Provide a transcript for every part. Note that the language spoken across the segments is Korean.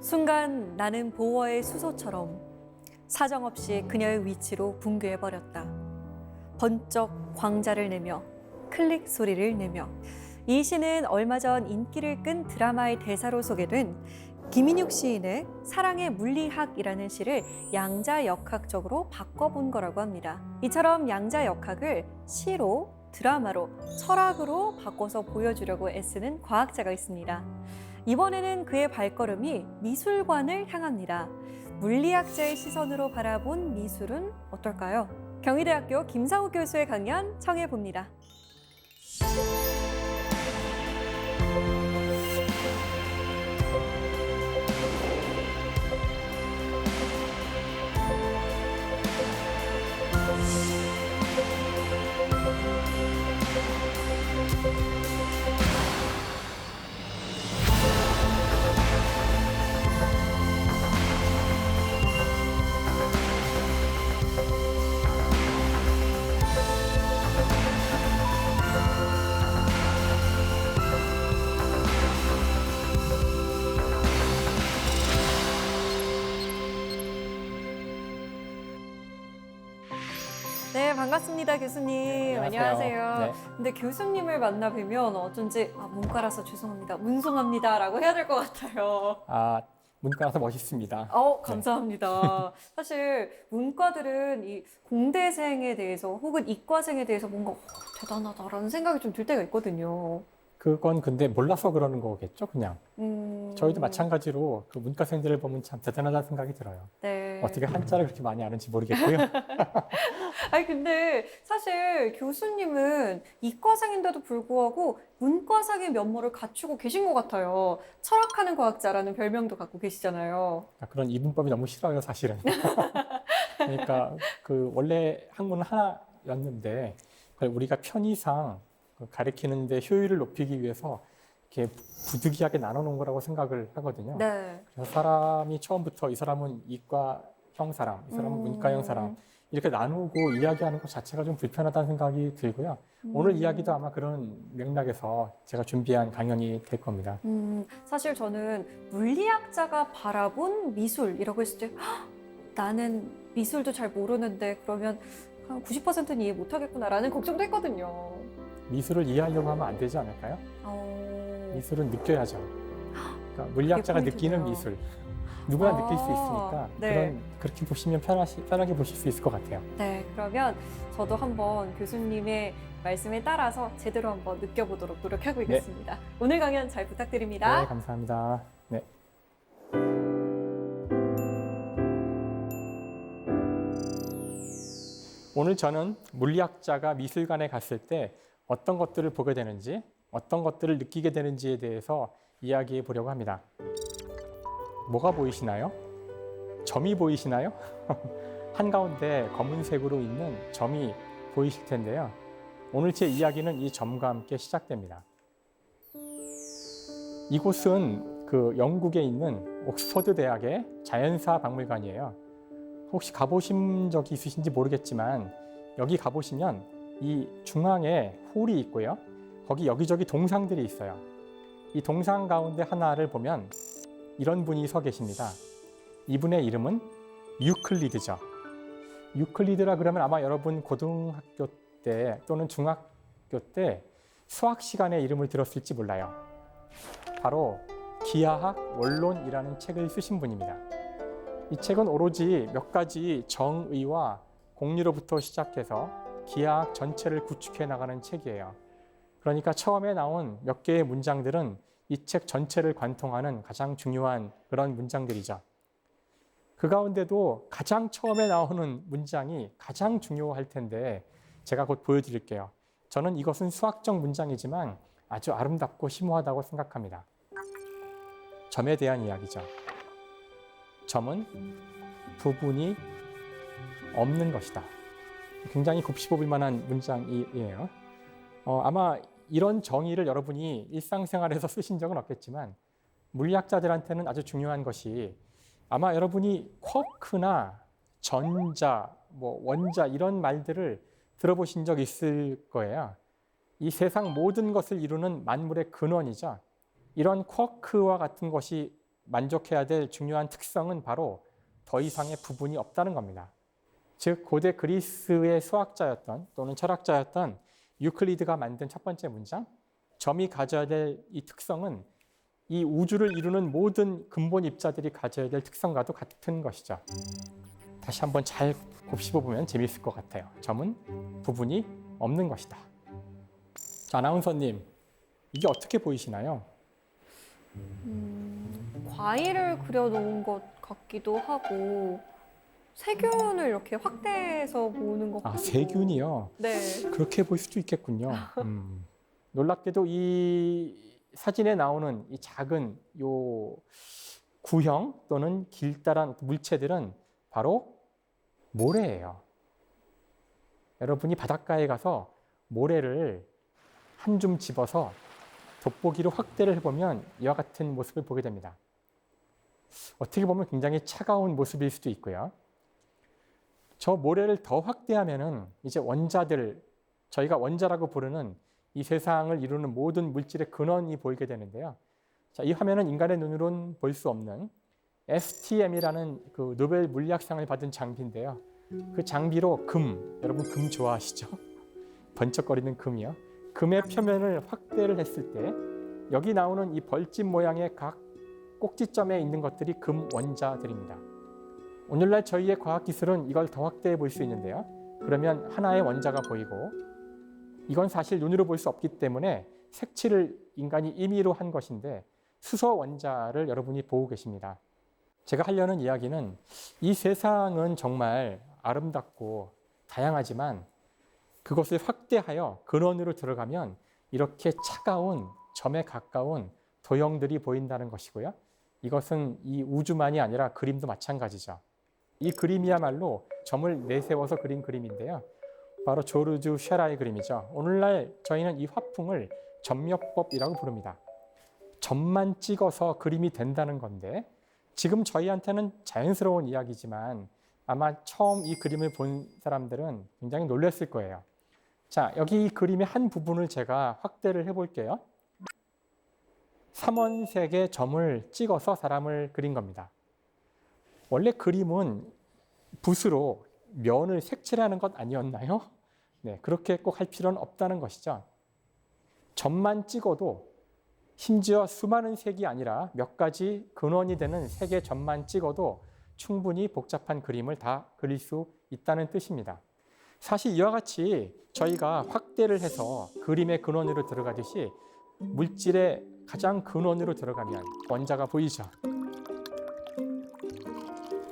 순간 나는 보어의 수소처럼 사정없이 그녀의 위치로 붕괴해버렸다. 번쩍 광자를 내며 클릭 소리를 내며 이 시는 얼마 전 인기를 끈 드라마의 대사로 소개된 김인육 시인의 사랑의 물리학이라는 시를 양자역학적으로 바꿔본 거라고 합니다. 이처럼 양자역학을 시로, 드라마로, 철학으로 바꿔서 보여주려고 애쓰는 과학자가 있습니다. 이번에는 그의 발걸음이 미술관을 향합니다. 물리학자의 시선으로 바라본 미술은 어떨까요? 경희대학교 김상욱 교수의 강연 청해봅니다. 네, 반갑습니다, 교수님. 안녕하세요. 네. 근데 교수님을 만나 뵈면 어쩐지 문과라서 죄송합니다, 문송합니다라고 해야 될 것 같아요. 문과라서 멋있습니다. 감사합니다. 사실 문과들은 이 공대생에 대해서 혹은 이과생에 대해서 뭔가 대단하다라는 생각이 좀 들 때가 있거든요. 그건 근데 몰라서 그러는 거겠죠, 그냥. 저희도 마찬가지로 그 문과생들을 보면 참 대단하다는 생각이 들어요. 네. 어떻게 한자를 그렇게 많이 아는지 모르겠고요. 아니 근데 사실 교수님은 이과생인데도 불구하고 문과생의 면모를 갖추고 계신 것 같아요. 철학하는 과학자라는 별명도 갖고 계시잖아요. 그런 이분법이 너무 싫어요, 사실은. 그러니까 그 원래 학문은 하나였는데 그걸 우리가 편의상 가르치는데 효율을 높이기 위해서 이렇게 부득이하게 나눠놓은 거라고 생각을 하거든요. 네. 그래서 사람이 처음부터 이 사람은 이과형 사람, 이 사람은 문과형 사람 이렇게 나누고 이야기하는 것 자체가 좀 불편하다는 생각이 들고요. 오늘 이야기도 아마 그런 맥락에서 제가 준비한 강연이 될 겁니다. 사실 저는 물리학자가 바라본 미술이라고 했을 때 나는 미술도 잘 모르는데 그러면 한 90%는 이해 못하겠구나라는 걱정도 했거든요. 미술을 이해하려고 하면 안 되지 않을까요? 미술은 느껴야죠. 그러니까 물리학자가 느끼는 미술. 누구나 느낄 수 있으니까 네. 그렇게 보시면 편하게 보실 수 있을 것 같아요. 네, 그러면 저도 한번 교수님의 말씀에 따라서 제대로 한번 느껴보도록 노력하고 있겠습니다. 네. 오늘 강연 잘 부탁드립니다. 네, 감사합니다. 네. 오늘 저는 물리학자가 미술관에 갔을 때 어떤 것들을 보게 되는지, 어떤 것들을 느끼게 되는지에 대해서 이야기해 보려고 합니다. 뭐가 보이시나요? 점이 보이시나요? 한가운데 검은색으로 있는 점이 보이실 텐데요. 오늘 제 이야기는 이 점과 함께 시작됩니다. 이곳은 그 영국에 있는 옥스퍼드 대학의 자연사 박물관이에요. 혹시 가보신 적이 있으신지 모르겠지만 여기 가보시면 이 중앙에 홀이 있고요. 거기 여기저기 동상들이 있어요. 이 동상 가운데 하나를 보면 이런 분이 서 계십니다. 이분의 이름은 유클리드죠. 유클리드라 그러면 아마 여러분 고등학교 때 또는 중학교 때 수학 시간에 이름을 들었을지 몰라요. 바로 기하학 원론이라는 책을 쓰신 분입니다. 이 책은 오로지 몇 가지 정의와 공리로부터 시작해서 기하학 전체를 구축해 나가는 책이에요. 그러니까 처음에 나온 몇 개의 문장들은 이 책 전체를 관통하는 가장 중요한 그런 문장들이죠. 그 가운데도 가장 처음에 나오는 문장이 가장 중요할 텐데 제가 곧 보여드릴게요. 저는 이것은 수학적 문장이지만 아주 아름답고 심오하다고 생각합니다. 점에 대한 이야기죠. 점은 부분이 없는 것이다. 굉장히 곱씹어볼 만한 문장이에요. 아마 이런 정의를 여러분이 일상생활에서 쓰신 적은 없겠지만 물리학자들한테는 아주 중요한 것이 아마 여러분이 쿼크나 전자, 원자 이런 말들을 들어보신 적 있을 거예요. 이 세상 모든 것을 이루는 만물의 근원이죠. 이런 쿼크와 같은 것이 만족해야 될 중요한 특성은 바로 더 이상의 부분이 없다는 겁니다. 즉 고대 그리스의 수학자였던 또는 철학자였던 유클리드가 만든 첫 번째 문장, 점이 가져야 될 이 특성은 이 우주를 이루는 모든 근본 입자들이 가져야 될 특성과도 같은 것이죠. 다시 한번 잘 곱씹어 보면 재미있을 것 같아요. 점은 부분이 없는 것이다. 자, 아나운서님, 이게 어떻게 보이시나요? 과일을 그려놓은 것 같기도 하고 세균을 이렇게 확대해서 보는 것 아, 같고. 세균이요? 네. 그렇게 볼 수도 있겠군요. 놀랍게도 이 사진에 나오는 이 작은 요 구형 또는 길다란 물체들은 바로 모래예요. 여러분이 바닷가에 가서 모래를 한 줌 집어서 돋보기로 확대를 해보면 이와 같은 모습을 보게 됩니다. 어떻게 보면 굉장히 차가운 모습일 수도 있고요. 저 모래를 더 확대하면은 이제 원자들, 저희가 원자라고 부르는 이 세상을 이루는 모든 물질의 근원이 보이게 되는데요. 자, 이 화면은 인간의 눈으로는 볼 수 없는 STM이라는 그 노벨 물리학상을 받은 장비인데요. 그 장비로 여러분 금 좋아하시죠? 번쩍거리는 금이요. 금의 표면을 확대를 했을 때 여기 나오는 이 벌집 모양의 각 꼭지점에 있는 것들이 금 원자들입니다. 오늘날 저희의 과학기술은 이걸 더 확대해 볼 수 있는데요. 그러면 하나의 원자가 보이고 이건 사실 눈으로 볼 수 없기 때문에 색칠을 인간이 임의로 한 것인데 수소 원자를 여러분이 보고 계십니다. 제가 하려는 이야기는 이 세상은 정말 아름답고 다양하지만 그것을 확대하여 근원으로 들어가면 이렇게 차가운 점에 가까운 도형들이 보인다는 것이고요. 이것은 이 우주만이 아니라 그림도 마찬가지죠. 이 그림이야말로 점을 내세워서 그린 그림인데요. 바로 조르주 쉐라의 그림이죠. 오늘날 저희는 이 화풍을 점묘법이라고 부릅니다. 점만 찍어서 그림이 된다는 건데 지금 저희한테는 자연스러운 이야기지만 아마 처음 이 그림을 본 사람들은 굉장히 놀랐을 거예요. 자, 여기 이 그림의 한 부분을 제가 확대를 해볼게요. 삼원색의 점을 찍어서 사람을 그린 겁니다. 원래 그림은 붓으로 면을 색칠하는 것 아니었나요? 네, 그렇게 꼭 할 필요는 없다는 것이죠. 점만 찍어도 심지어 수많은 색이 아니라 몇 가지 근원이 되는 색의 점만 찍어도 충분히 복잡한 그림을 다 그릴 수 있다는 뜻입니다. 사실 이와 같이 저희가 확대를 해서 그림의 근원으로 들어가듯이 물질의 가장 근원으로 들어가면 원자가 보이죠.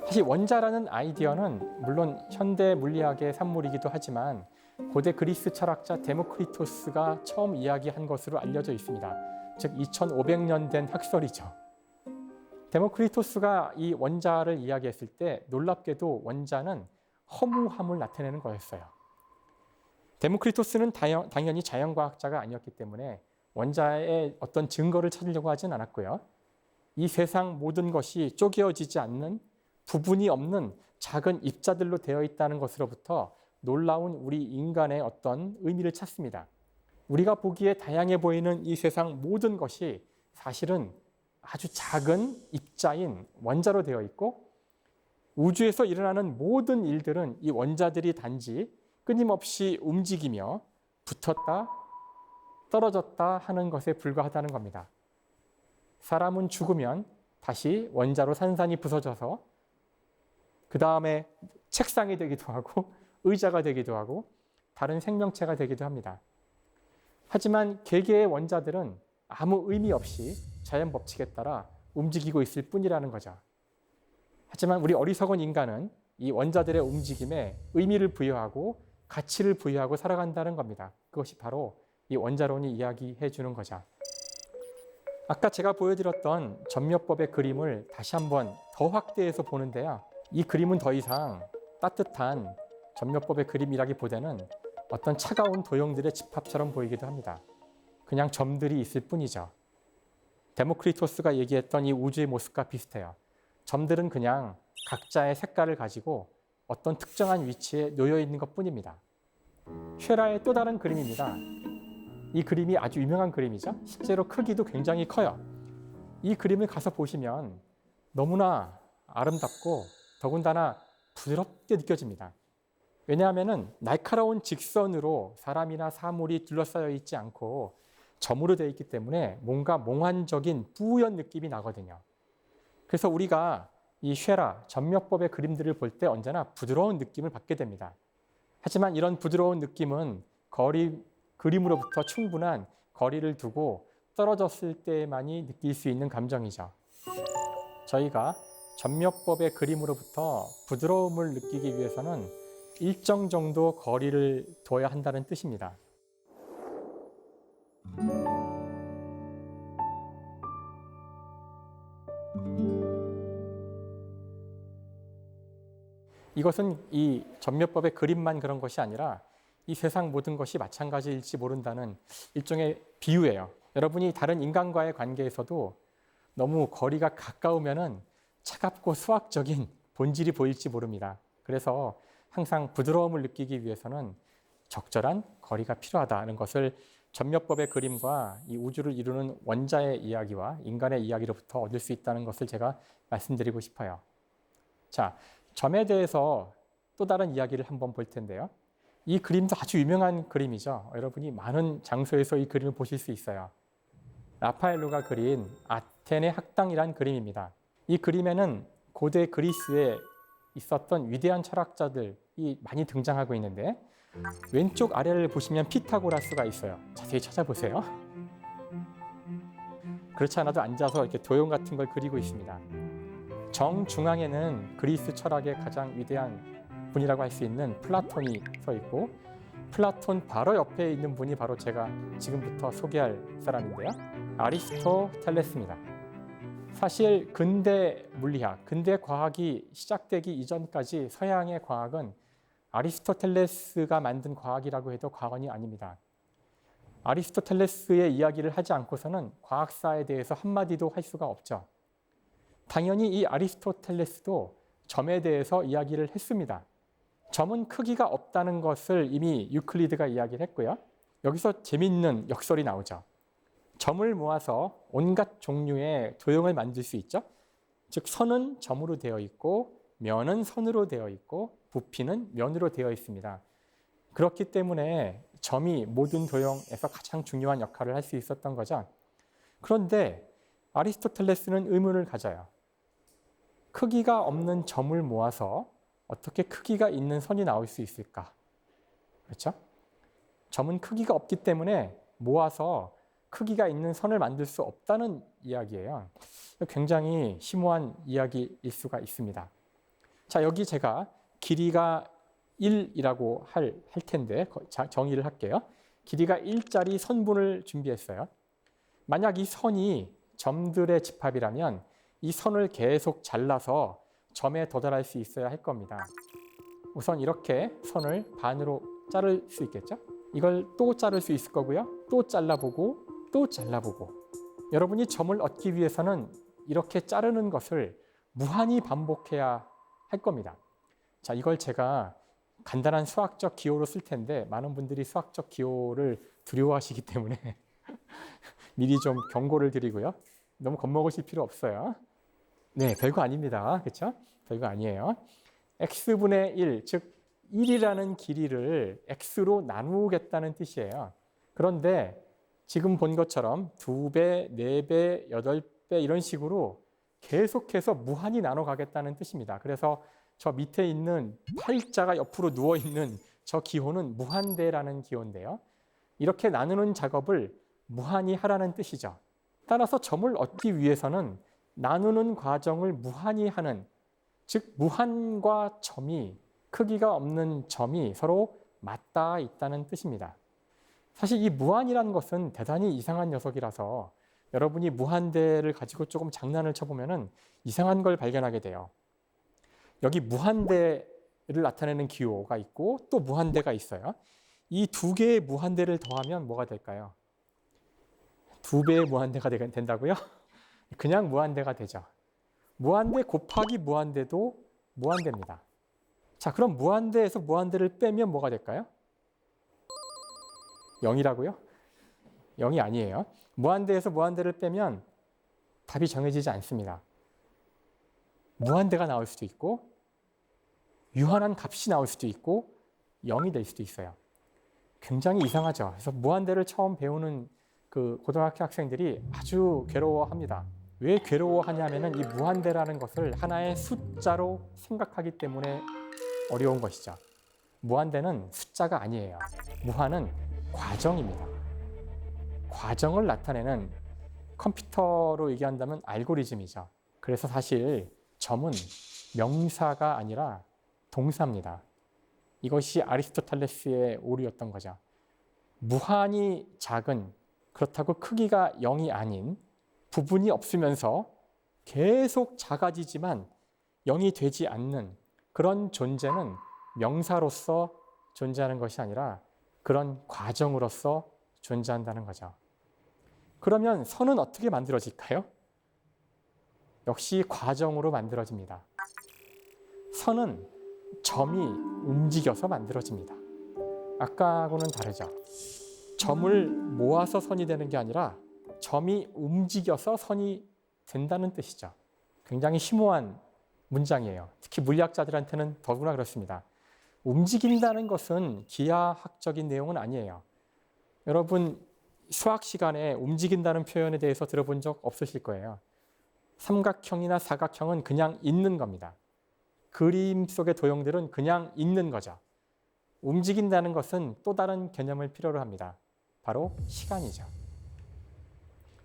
사실 원자라는 아이디어는 물론 현대 물리학의 산물이기도 하지만 고대 그리스 철학자 데모크리토스가 처음 이야기한 것으로 알려져 있습니다. 즉 2500년 된 학설이죠. 데모크리토스가 이 원자를 이야기했을 때 놀랍게도 원자는 허무함을 나타내는 거였어요. 데모크리토스는 당연히 자연과학자가 아니었기 때문에 원자의 어떤 증거를 찾으려고 하진 않았고요. 이 세상 모든 것이 쪼개어지지 않는 부분이 없는 작은 입자들로 되어 있다는 것으로부터 놀라운 우리 인간의 어떤 의미를 찾습니다. 우리가 보기에 다양해 보이는 이 세상 모든 것이 사실은 아주 작은 입자인 원자로 되어 있고 우주에서 일어나는 모든 일들은 이 원자들이 단지 끊임없이 움직이며 붙었다 떨어졌다 하는 것에 불과하다는 겁니다. 사람은 죽으면 다시 원자로 산산이 부서져서 그 다음에 책상이 되기도 하고 의자가 되기도 하고 다른 생명체가 되기도 합니다. 하지만 개개의 원자들은 아무 의미 없이 자연 법칙에 따라 움직이고 있을 뿐이라는 거죠. 하지만 우리 어리석은 인간은 이 원자들의 움직임에 의미를 부여하고 가치를 부여하고 살아간다는 겁니다. 그것이 바로 이 원자론이 이야기해 주는 거죠. 아까 제가 보여드렸던 점묘법의 그림을 다시 한번 더 확대해서 보는데요. 이 그림은 더 이상 따뜻한 점묘법의 그림이라기보다는 어떤 차가운 도형들의 집합처럼 보이기도 합니다. 그냥 점들이 있을 뿐이죠. 데모크리토스가 얘기했던 이 우주의 모습과 비슷해요. 점들은 그냥 각자의 색깔을 가지고 어떤 특정한 위치에 놓여 있는 것뿐입니다. 쉐라의 또 다른 그림입니다. 이 그림이 아주 유명한 그림이죠. 실제로 크기도 굉장히 커요. 이 그림을 가서 보시면 너무나 아름답고 더군다나 부드럽게 느껴집니다. 왜냐하면 날카로운 직선으로 사람이나 사물이 둘러싸여 있지 않고 점으로 되어 있기 때문에 뭔가 몽환적인 뿌연 느낌이 나거든요. 그래서 우리가 이 쉐라, 점묘법의 그림들을 볼 때 언제나 부드러운 느낌을 받게 됩니다. 하지만 이런 부드러운 느낌은 그림으로부터 충분한 거리를 두고 떨어졌을 때만이 느낄 수 있는 감정이죠. 저희가 점묘법의 그림으로부터 부드러움을 느끼기 위해서는 일정 정도 거리를 둬야 한다는 뜻입니다. 이것은 이 점묘법의 그림만 그런 것이 아니라 이 세상 모든 것이 마찬가지일지 모른다는 일종의 비유예요. 여러분이 다른 인간과의 관계에서도 너무 거리가 가까우면은 차갑고 수학적인 본질이 보일지 모릅니다. 그래서 항상 부드러움을 느끼기 위해서는 적절한 거리가 필요하다는 것을 점묘법의 그림과 이 우주를 이루는 원자의 이야기와 인간의 이야기로부터 얻을 수 있다는 것을 제가 말씀드리고 싶어요. 자, 점에 대해서 또 다른 이야기를 한번 볼 텐데요. 이 그림도 아주 유명한 그림이죠. 여러분이 많은 장소에서 이 그림을 보실 수 있어요. 라파엘로가 그린 아테네 학당이란 그림입니다. 이 그림에는 고대 그리스에 있었던 위대한 철학자들이 많이 등장하고 있는데 왼쪽 아래를 보시면 피타고라스가 있어요. 자세히 찾아보세요. 그렇지 않아도 앉아서 이렇게 도형 같은 걸 그리고 있습니다. 정중앙에는 그리스 철학의 가장 위대한 분이라고 할 수 있는 플라톤이 서 있고 플라톤 바로 옆에 있는 분이 바로 제가 지금부터 소개할 사람인데요. 아리스토텔레스입니다. 사실 근대 물리학, 근대 과학이 시작되기 이전까지 서양의 과학은 아리스토텔레스가 만든 과학이라고 해도 과언이 아닙니다. 아리스토텔레스의 이야기를 하지 않고서는 과학사에 대해서 한마디도 할 수가 없죠. 당연히 이 아리스토텔레스도 점에 대해서 이야기를 했습니다. 점은 크기가 없다는 것을 이미 유클리드가 이야기를 했고요. 여기서 재미있는 역설이 나오죠. 점을 모아서 온갖 종류의 도형을 만들 수 있죠. 즉 선은 점으로 되어 있고 면은 선으로 되어 있고 부피는 면으로 되어 있습니다. 그렇기 때문에 점이 모든 도형에서 가장 중요한 역할을 할 수 있었던 거죠. 그런데 아리스토텔레스는 의문을 가져요. 크기가 없는 점을 모아서 어떻게 크기가 있는 선이 나올 수 있을까? 그렇죠? 점은 크기가 없기 때문에 모아서 크기가 있는 선을 만들 수 없다는 이야기예요. 굉장히 심오한 이야기일 수가 있습니다. 자, 여기 제가 길이가 1이라고 할 텐데 정의를 할게요. 길이가 1짜리 선분을 준비했어요. 만약 이 선이 점들의 집합이라면 이 선을 계속 잘라서 점에 도달할 수 있어야 할 겁니다. 우선 이렇게 선을 반으로 자를 수 있겠죠? 이걸 또 자를 수 있을 거고요. 또 잘라보고 또 잘라보고. 여러분이 점을 얻기 위해서는 이렇게 자르는 것을 무한히 반복해야 할 겁니다. 자, 이걸 제가 간단한 수학적 기호로 쓸 텐데 많은 분들이 수학적 기호를 두려워하시기 때문에 미리 좀 경고를 드리고요. 너무 겁먹으실 필요 없어요. 네, 별거 아닙니다. 그렇죠? 별거 아니에요. x분의 1, 즉 1이라는 길이를 x로 나누겠다는 뜻이에요. 그런데 지금 본 것처럼 2배, 4배, 8배 이런 식으로 계속해서 무한히 나눠 가겠다는 뜻입니다. 그래서 저 밑에 있는 팔자가 옆으로 누워있는 저 기호는 무한대라는 기호인데요. 이렇게 나누는 작업을 무한히 하라는 뜻이죠. 따라서 점을 얻기 위해서는 나누는 과정을 무한히 하는, 즉 무한과 점이, 크기가 없는 점이 서로 맞닿아 있다는 뜻입니다. 사실 이 무한이라는 것은 대단히 이상한 녀석이라서 여러분이 무한대를 가지고 조금 장난을 쳐보면 이상한 걸 발견하게 돼요. 여기 무한대를 나타내는 기호가 있고 또 무한대가 있어요. 이 두 개의 무한대를 더하면 뭐가 될까요? 2배의 무한대가 된다고요? 그냥 무한대가 되죠. 무한대 곱하기 무한대도 무한대입니다. 자, 그럼 무한대에서 무한대를 빼면 뭐가 될까요? 0이라고요? 0이 아니에요. 무한대에서 무한대를 빼면 답이 정해지지 않습니다. 무한대가 나올 수도 있고 유한한 값이 나올 수도 있고 0이 될 수도 있어요. 굉장히 이상하죠. 그래서 무한대를 처음 배우는 그 고등학교 학생들이 아주 괴로워합니다. 왜 괴로워하냐면은 이 무한대라는 것을 하나의 숫자로 생각하기 때문에 어려운 것이죠. 무한대는 숫자가 아니에요. 무한은 과정입니다. 과정을 나타내는 컴퓨터로 얘기한다면 알고리즘이죠. 그래서 사실 점은 명사가 아니라 동사입니다. 이것이 아리스토텔레스의 오류였던 거죠. 무한히 작은, 그렇다고 크기가 0이 아닌, 부분이 없으면서 계속 작아지지만 0이 되지 않는 그런 존재는 명사로서 존재하는 것이 아니라 그런 과정으로서 존재한다는 거죠. 그러면 선은 어떻게 만들어질까요? 역시 과정으로 만들어집니다. 선은 점이 움직여서 만들어집니다. 아까하고는 다르죠. 점을 모아서 선이 되는 게 아니라 점이 움직여서 선이 된다는 뜻이죠. 굉장히 심오한 문장이에요. 특히 물리학자들한테는 더구나 그렇습니다. 움직인다는 것은 기하학적인 내용은 아니에요. 여러분 수학 시간에 움직인다는 표현에 대해서 들어본 적 없으실 거예요. 삼각형이나 사각형은 그냥 있는 겁니다. 그림 속의 도형들은 그냥 있는 거죠. 움직인다는 것은 또 다른 개념을 필요로 합니다. 바로 시간이죠.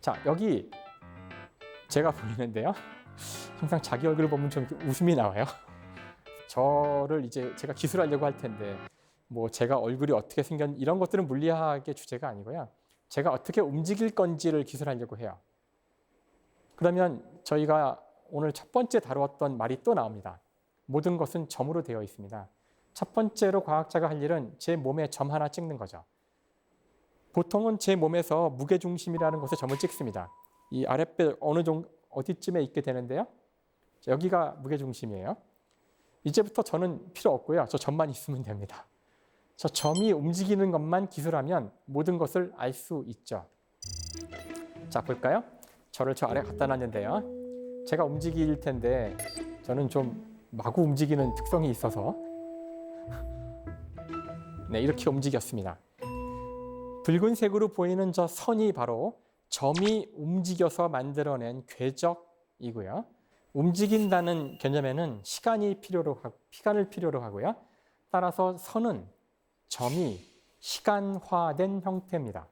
자, 여기 제가 보이는데요. 항상 자기 얼굴을 보면 좀 웃음이 나와요. 저를 이제 제가 기술하려고 할 텐데 뭐 제가 얼굴이 어떻게 생겼 이런 것들은 물리학의 주제가 아니고요. 제가 어떻게 움직일 건지를 기술하려고 해요. 그러면 저희가 오늘 첫 번째 다루었던 말이 또 나옵니다. 모든 것은 점으로 되어 있습니다. 첫 번째로 과학자가 할 일은 제 몸에 점 하나 찍는 거죠. 보통은 제 몸에서 무게중심이라는 곳에 점을 찍습니다. 이 아랫배 어디쯤에 있게 되는데요. 여기가 무게중심이에요. 이제부터 저는 필요 없고요. 저 점만 있으면 됩니다. 저 점이 움직이는 것만 기술하면 모든 것을 알 수 있죠. 자, 볼까요? 저를 저 아래 갖다 놨는데요. 제가 움직일 텐데 저는 좀 마구 움직이는 특성이 있어서 네, 이렇게 움직였습니다. 붉은색으로 보이는 저 선이 바로 점이 움직여서 만들어낸 궤적이고요. 움직인다는 개념에는 시간을 필요로 하고요. 따라서 선은 점이 시간화된 형태입니다.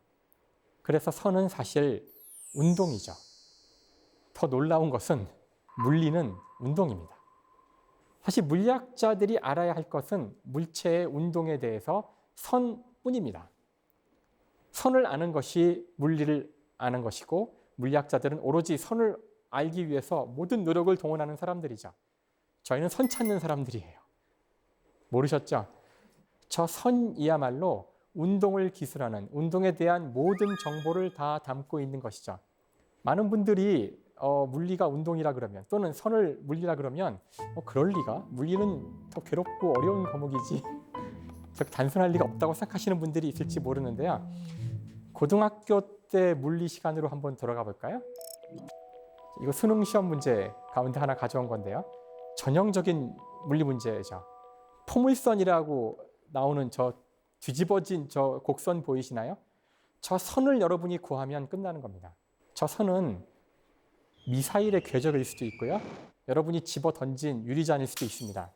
그래서 선은 사실 운동이죠. 더 놀라운 것은 물리는 운동입니다. 사실 물리학자들이 알아야 할 것은 물체의 운동에 대해서 선뿐입니다. 선을 아는 것이 물리를 아는 것이고 물리학자들은 오로지 선을 알기 위해서 모든 노력을 동원하는 사람들이죠. 저희는 선 찾는 사람들이에요. 모르셨죠? 저 선이야말로 운동을 기술하는, 운동에 대한 모든 정보를 다 담고 있는 것이죠. 많은 분들이 물리가 운동이라 그러면 또는 선을 물리라 그러면 그럴 리가? 물리는 더 괴롭고 어려운 과목이지. 저렇게 단순할 리가 없다고 생각하시는 분들이 있을지 모르는데요. 고등학교 때 물리 시간으로 한번 돌아가 볼까요? 이거 수능 시험 문제 가운데 하나 가져온 건데요. 전형적인 물리 문제죠. 포물선이라고 나오는 저 뒤집어진 저 곡선 보이시나요? 저 선을 여러분이 구하면 끝나는 겁니다. 저 선은 미사일의 궤적일 수도 있고요. 여러분이 집어 던진 유리잔일 수도 있습니다.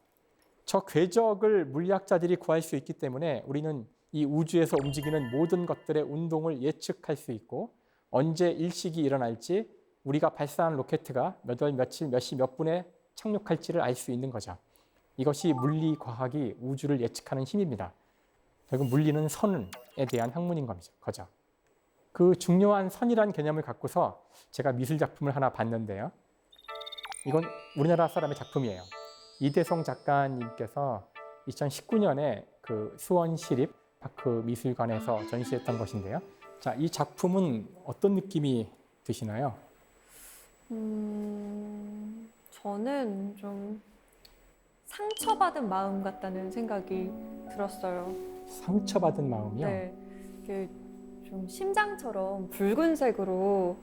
저 궤적을 물리학자들이 구할 수 있기 때문에 우리는 이 우주에서 움직이는 모든 것들의 운동을 예측할 수 있고 언제 일식이 일어날지 우리가 발사한 로켓가 몇 월, 며칠, 몇 시, 몇 분에 착륙할지를 알 수 있는 거죠. 이것이 물리과학이 우주를 예측하는 힘입니다. 결국 물리는 선에 대한 학문인 거죠. 그 중요한 선이라는 개념을 갖고서 제가 미술 작품을 하나 봤는데요. 이건 우리나라 사람의 작품이에요. 이대성 작가님께서 2019년에 그 수원시립 파크 미술관에서 전시했던 것인데요. 자, 이 작품은 어떤 느낌이 드시나요? 저는 좀 상처받은 마음 같다는 생각이 들었어요. 상처받은 마음이요? 네, 이게 좀 심장처럼 붉은색으로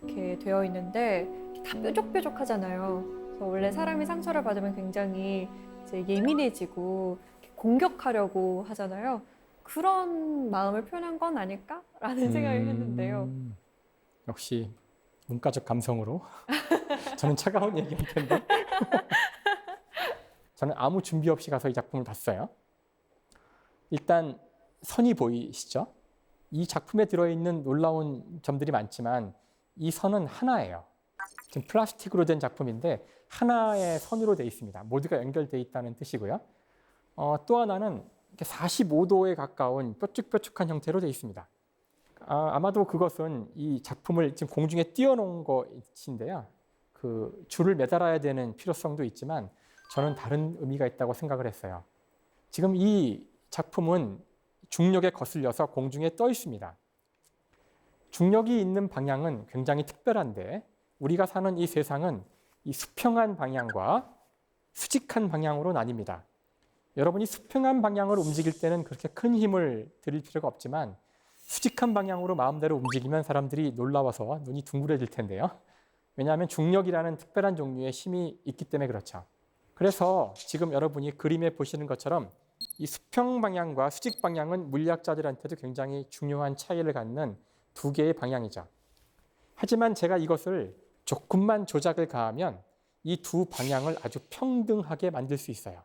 이렇게 되어 있는데 다 뾰족뾰족하잖아요. 원래 사람이 상처를 받으면 굉장히 이제 예민해지고 공격하려고 하잖아요. 그런 마음을 표현한 건 아닐까라는 생각을 했는데요. 역시 문과적 감성으로 저는 차가운 얘기할 텐데 저는 아무 준비 없이 가서 이 작품을 봤어요. 일단 선이 보이시죠? 이 작품에 들어있는 놀라운 점들이 많지만 이 선은 하나예요. 지금 플라스틱으로 된 작품인데 하나의 선으로 되어 있습니다. 모두가 연결되어 있다는 뜻이고요. 또 하나는 45도에 가까운 뾰족뾰족한 형태로 되어 있습니다. 아마도 그것은 이 작품을 지금 공중에 띄워놓은 것인데요. 그 줄을 매달아야 되는 필요성도 있지만 저는 다른 의미가 있다고 생각을 했어요. 지금 이 작품은 중력에 거슬려서 공중에 떠 있습니다. 중력이 있는 방향은 굉장히 특별한데 우리가 사는 이 세상은 이 수평한 방향과 수직한 방향으로 나뉩니다. 여러분이 수평한 방향으로 움직일 때는 그렇게 큰 힘을 들일 필요가 없지만 수직한 방향으로 마음대로 움직이면 사람들이 놀라워서 눈이 둥그레질 텐데요. 왜냐하면 중력이라는 특별한 종류의 힘이 있기 때문에 그렇죠. 그래서 지금 여러분이 그림에 보시는 것처럼 이 수평 방향과 수직 방향은 물리학자들한테도 굉장히 중요한 차이를 갖는 두 개의 방향이죠. 하지만 제가 이것을 조금만 조작을 가하면 이 두 방향을 아주 평등하게 만들 수 있어요.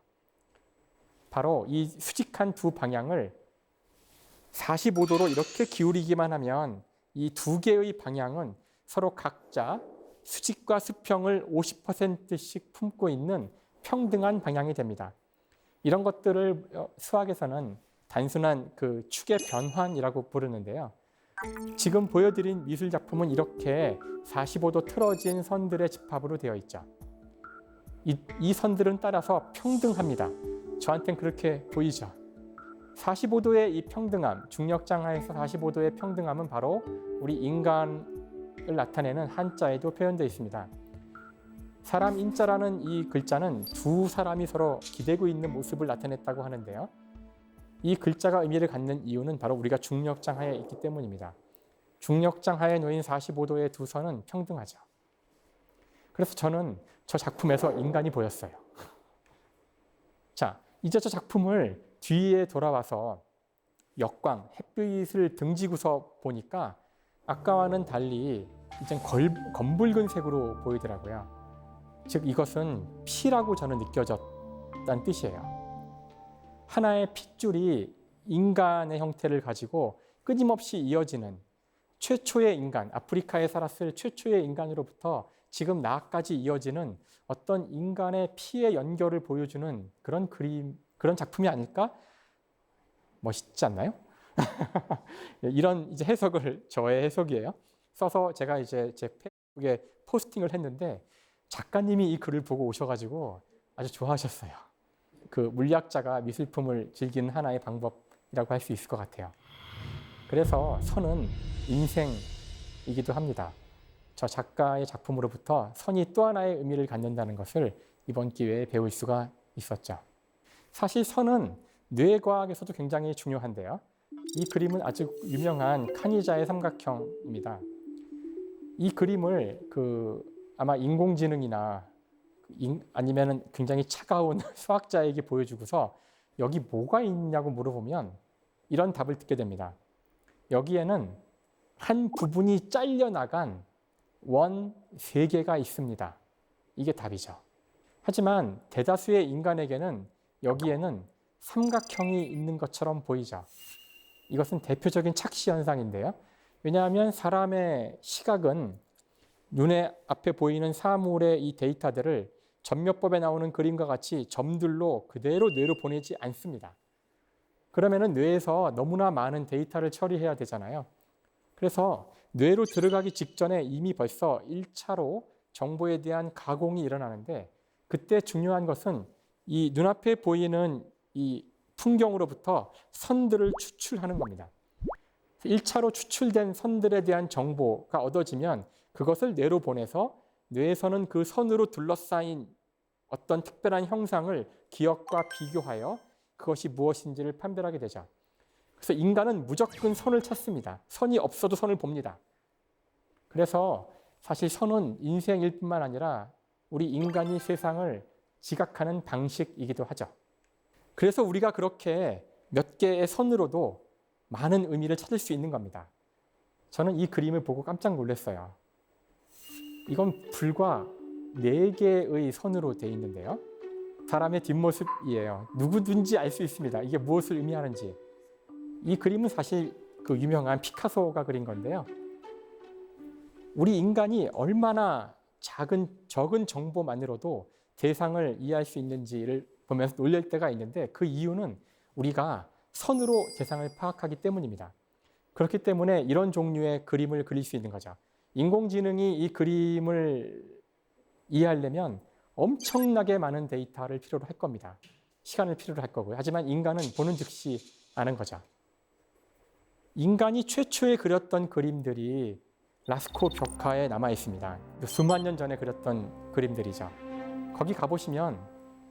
바로 이 수직한 두 방향을 45도로 이렇게 기울이기만 하면 이 두 개의 방향은 서로 각자 수직과 수평을 50%씩 품고 있는 평등한 방향이 됩니다. 이런 것들을 수학에서는 단순한 그 축의 변환이라고 부르는데요. 지금 보여드린 미술 작품은 이렇게 45도 틀어진 선들의 집합으로 되어 있죠. 이 선들은 따라서 평등합니다. 저한테는 그렇게 보이죠. 45도의 이 평등함, 중력장 하에서 45도의 평등함은 바로 우리 인간을 나타내는 한자에도 표현되어 있습니다. 사람 인자라는 이 글자는 두 사람이 서로 기대고 있는 모습을 나타냈다고 하는데요. 이 글자가 의미를 갖는 이유는 바로 우리가 중력장 하에 있기 때문입니다. 중력장 하에 놓인 45도의 두 선은 평등하죠. 그래서 저는 저 작품에서 인간이 보였어요. 자, 이제 저 작품을 뒤에 돌아와서 역광, 햇빛을 등지고서 보니까 아까와는 달리 이제 검붉은 색으로 보이더라고요. 즉 이것은 피라고 저는 느껴졌다는 뜻이에요. 하나의 핏줄이 인간의 형태를 가지고 끊임없이 이어지는 최초의 인간, 아프리카에 살았을 최초의 인간으로부터 지금 나까지 이어지는 어떤 인간의 피의 연결을 보여주는 그런 그림, 그런 작품이 아닐까? 멋있지 않나요? 이런 이제 해석을 저의 해석이에요. 써서 제가 이제 제 페이스북에 포스팅을 했는데 작가님이 이 글을 보고 오셔가지고 아주 좋아하셨어요. 그 물리학자가 미술품을 즐기는 하나의 방법이라고 할 수 있을 것 같아요. 그래서 선은 인생이기도 합니다. 저 작가의 작품으로부터 선이 또 하나의 의미를 갖는다는 것을 이번 기회에 배울 수가 있었죠. 사실 선은 뇌과학에서도 굉장히 중요한데요. 이 그림은 아주 유명한 카니자의 삼각형입니다. 이 그림을 아마 인공지능이나 아니면 굉장히 차가운 수학자에게 보여주고서 여기 뭐가 있냐고 물어보면 이런 답을 듣게 됩니다. 여기에는 한 부분이 잘려나간 원 3개가 있습니다. 이게 답이죠. 하지만 대다수의 인간에게는 여기에는 삼각형이 있는 것처럼 보이죠. 이것은 대표적인 착시 현상인데요. 왜냐하면 사람의 시각은 눈에 앞에 보이는 사물의 이 데이터들을 전묘법에 나오는 그림과 같이 점들로 그대로 뇌로 보내지 않습니다. 그러면은 뇌에서 너무나 많은 데이터를 처리해야 되잖아요. 그래서 뇌로 들어가기 직전에 이미 벌써 1차로 정보에 대한 가공이 일어나는데 그때 중요한 것은 이 눈앞에 보이는 이 풍경으로부터 선들을 추출하는 겁니다. 1차로 추출된 선들에 대한 정보가 얻어지면 그것을 뇌로 보내서 뇌에서는 그 선으로 둘러싸인 어떤 특별한 형상을 기억과 비교하여 그것이 무엇인지를 판별하게 되죠. 그래서 인간은 무조건 선을 찾습니다. 선이 없어도 선을 봅니다. 그래서 사실 선은 인생일 뿐만 아니라 우리 인간이 세상을 지각하는 방식이기도 하죠. 그래서 우리가 그렇게 몇 개의 선으로도 많은 의미를 찾을 수 있는 겁니다. 저는 이 그림을 보고 깜짝 놀랐어요. 이건 불과 4개의 선으로 되어 있는데요. 사람의 뒷모습이에요. 누구든지 알 수 있습니다. 이게 무엇을 의미하는지. 이 그림은 사실 그 유명한 피카소가 그린 건데요. 우리 인간이 얼마나 적은 정보만으로도 세상을 이해할 수 있는지를 보면서 놀랄 때가 있는데 그 이유는 우리가 선으로 세상을 파악하기 때문입니다. 그렇기 때문에 이런 종류의 그림을 그릴 수 있는 거죠. 인공지능이 이 그림을 이해하려면 엄청나게 많은 데이터를 필요로 할 겁니다. 시간을 필요로 할 거고요. 하지만 인간은 보는 즉시 아는 거죠. 인간이 최초에 그렸던 그림들이 라스코 벽화에 남아 있습니다. 수만 년 전에 그렸던 그림들이죠. 거기 가보시면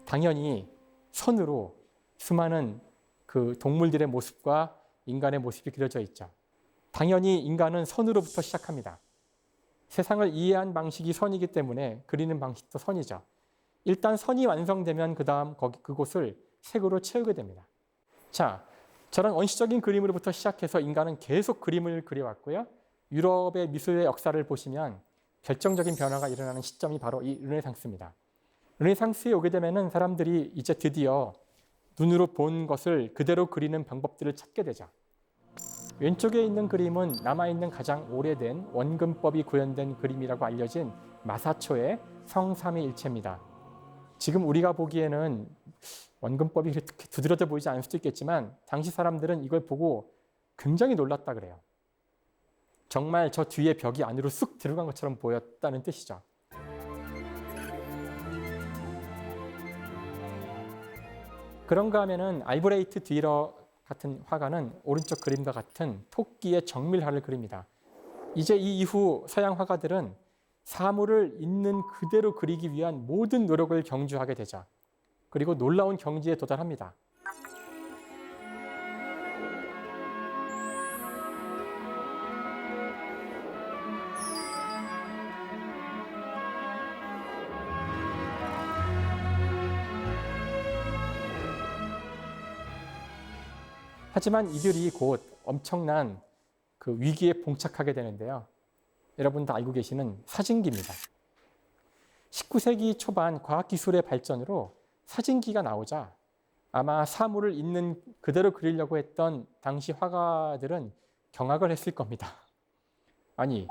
당연히 선으로 수많은 그 동물들의 모습과 인간의 모습이 그려져 있죠. 당연히 인간은 선으로부터 시작합니다. 세상을 이해한 방식이 선이기 때문에 그리는 방식도 선이죠. 일단 선이 완성되면 그 다음 그곳을 색으로 채우게 됩니다. 자, 저런 원시적인 그림으로부터 시작해서 인간은 계속 그림을 그려왔고요. 유럽의 미술의 역사를 보시면 결정적인 변화가 일어나는 시점이 바로 이 르네상스입니다. 르네상스에 오게 되면 사람들이 이제 드디어 눈으로 본 것을 그대로 그리는 방법들을 찾게 되죠. 왼쪽에 있는 그림은 남아있는 가장 오래된 원근법이 구현된 그림이라고 알려진 마사초의 성삼위일체입니다. 지금 우리가 보기에는 원근법이 그렇게 두드러져 보이지 않을 수도 있겠지만 당시 사람들은 이걸 보고 굉장히 놀랐다 그래요. 정말 저 뒤에 벽이 안으로 쑥 들어간 것처럼 보였다는 뜻이죠. 그런가 하면은 알브레이트 뒤러 같은 화가는 오른쪽 그림과 같은 토끼의 정밀화를 그립니다. 이제 이 이후 서양 화가들은 사물을 있는 그대로 그리기 위한 모든 노력을 경주하게 되죠. 그리고 놀라운 경지에 도달합니다. 하지만 이들이 곧 엄청난 그 위기에 봉착하게 되는데요. 여러분 다 알고 계시는 사진기입니다. 19세기 초반 과학기술의 발전으로 사진기가 나오자 아마 사물을 있는 그대로 그리려고 했던 당시 화가들은 경악을 했을 겁니다. 아니,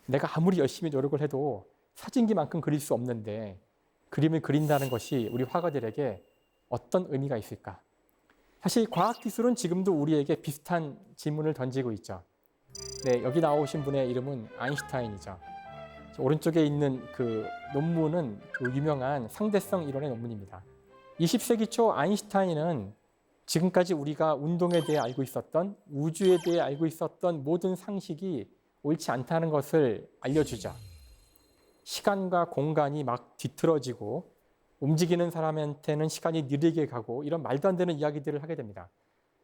내가 아무리 열심히 노력을 해도 사진기만큼 그릴 수 없는데 그림을 그린다는 것이 우리 화가들에게 어떤 의미가 있을까? 사실 과학기술은 지금도 우리에게 비슷한 질문을 던지고 있죠. 네, 여기 나오신 분의 이름은 아인슈타인이죠. 오른쪽에 있는 그 논문은 그 유명한 상대성 이론의 논문입니다. 20세기 초 아인슈타인은 지금까지 우리가 운동에 대해 알고 있었던, 우주에 대해 알고 있었던 모든 상식이 옳지 않다는 것을 알려주죠. 시간과 공간이 막 뒤틀어지고 움직이는 사람한테는 시간이 느리게 가고 이런 말도 안 되는 이야기들을 하게 됩니다.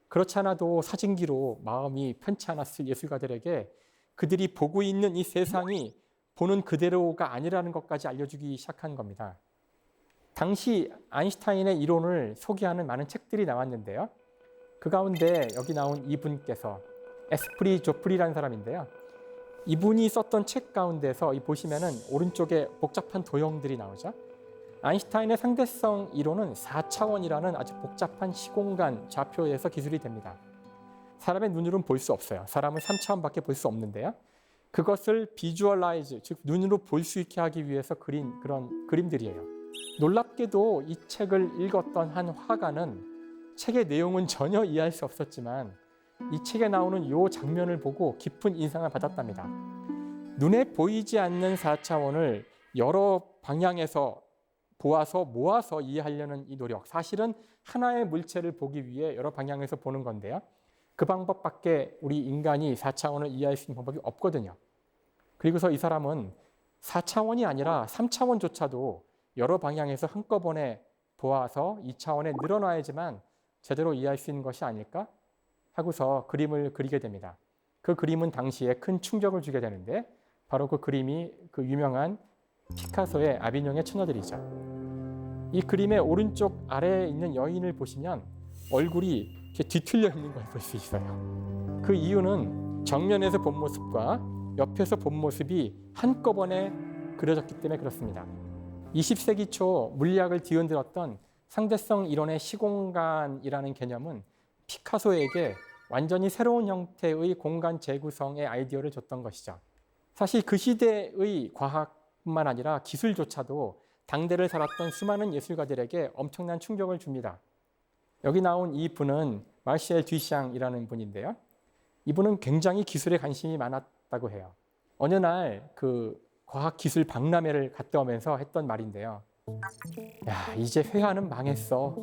그렇지 않아도 사진기로 마음이 편치 않았을 예술가들에게 그들이 보고 있는 이 세상이 보는 그대로가 아니라는 것까지 알려주기 시작한 겁니다. 당시 아인슈타인의 이론을 소개하는 많은 책들이 나왔는데요. 그 가운데 여기 나온 이분께서 에스프리 조프리라는 사람인데요. 이분이 썼던 책 가운데서 보시면은 오른쪽에 복잡한 도형들이 나오죠. 아인슈타인의 상대성 이론은 4차원이라는 아주 복잡한 시공간 좌표에서 기술이 됩니다. 사람의 눈으로는 볼 수 없어요. 사람은 3차원밖에 볼 수 없는데요. 그것을 비주얼라이즈, 즉 눈으로 볼 수 있게 하기 위해서 그린 그런 그림들이에요. 놀랍게도 이 책을 읽었던 한 화가는 책의 내용은 전혀 이해할 수 없었지만 이 책에 나오는 이 장면을 보고 깊은 인상을 받았답니다. 눈에 보이지 않는 4차원을 여러 방향에서 보아서 모아서 이해하려는 이 노력, 사실은 하나의 물체를 보기 위해 여러 방향에서 보는 건데요. 그 방법밖에 우리 인간이 4차원을 이해할 수 있는 방법이 없거든요. 그리고서 이 사람은 4차원이 아니라 3차원조차도 여러 방향에서 한꺼번에 보아서 2차원에 늘어놔야지만 제대로 이해할 수 있는 것이 아닐까 하고서 그림을 그리게 됩니다. 그 그림은 당시에 큰 충격을 주게 되는데 바로 그 그림이 그 유명한 피카소의 아비뇽의 처녀들이죠. 이 그림의 오른쪽 아래에 있는 여인을 보시면 얼굴이 이렇게 뒤틀려 있는 걸 볼 수 있어요. 그 이유는 정면에서 본 모습과 옆에서 본 모습이 한꺼번에 그려졌기 때문에 그렇습니다. 20세기 초 물리학을 뒤흔들었던 상대성 이론의 시공간이라는 개념은 피카소에게 완전히 새로운 형태의 공간 재구성의 아이디어를 줬던 것이죠. 사실 그 시대의 과학뿐만 아니라 기술조차도 당대를 살았던 수많은 예술가들에게 엄청난 충격을 줍니다. 여기 나온 이 분은 마르셀 듀샹이라는 분인데요. 이분은 굉장히 기술에 관심이 많았다고 해요. 어느 날 그 과학기술 박람회를 갔다 오면서 했던 말인데요. 야, 이제 회화는 망했어.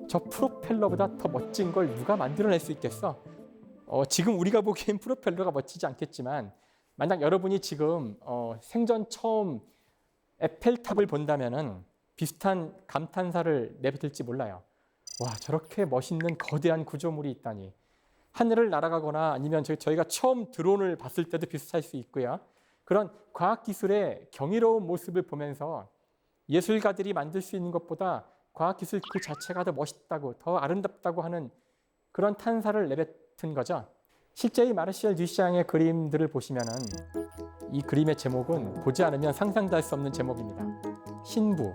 저 프로펠러보다 더 멋진 걸 누가 만들어낼 수 있겠어? 지금 우리가 보기엔 프로펠러가 멋지지 않겠지만 만약 여러분이 지금 생전 처음 에펠탑을 본다면은 비슷한 감탄사를 내뱉을지 몰라요. 와, 저렇게 멋있는 거대한 구조물이 있다니. 하늘을 날아가거나 아니면 저희가 처음 드론을 봤을 때도 비슷할 수 있고요. 그런 과학기술의 경이로운 모습을 보면서 예술가들이 만들 수 있는 것보다 과학기술 그 자체가 더 멋있다고, 더 아름답다고 하는 그런 탄사를 내뱉은 거죠. 실제 이 마르셀 듀샹의 그림들을 보시면은 이 그림의 제목은 보지 않으면 상상도 할 수 없는 제목입니다. 신부.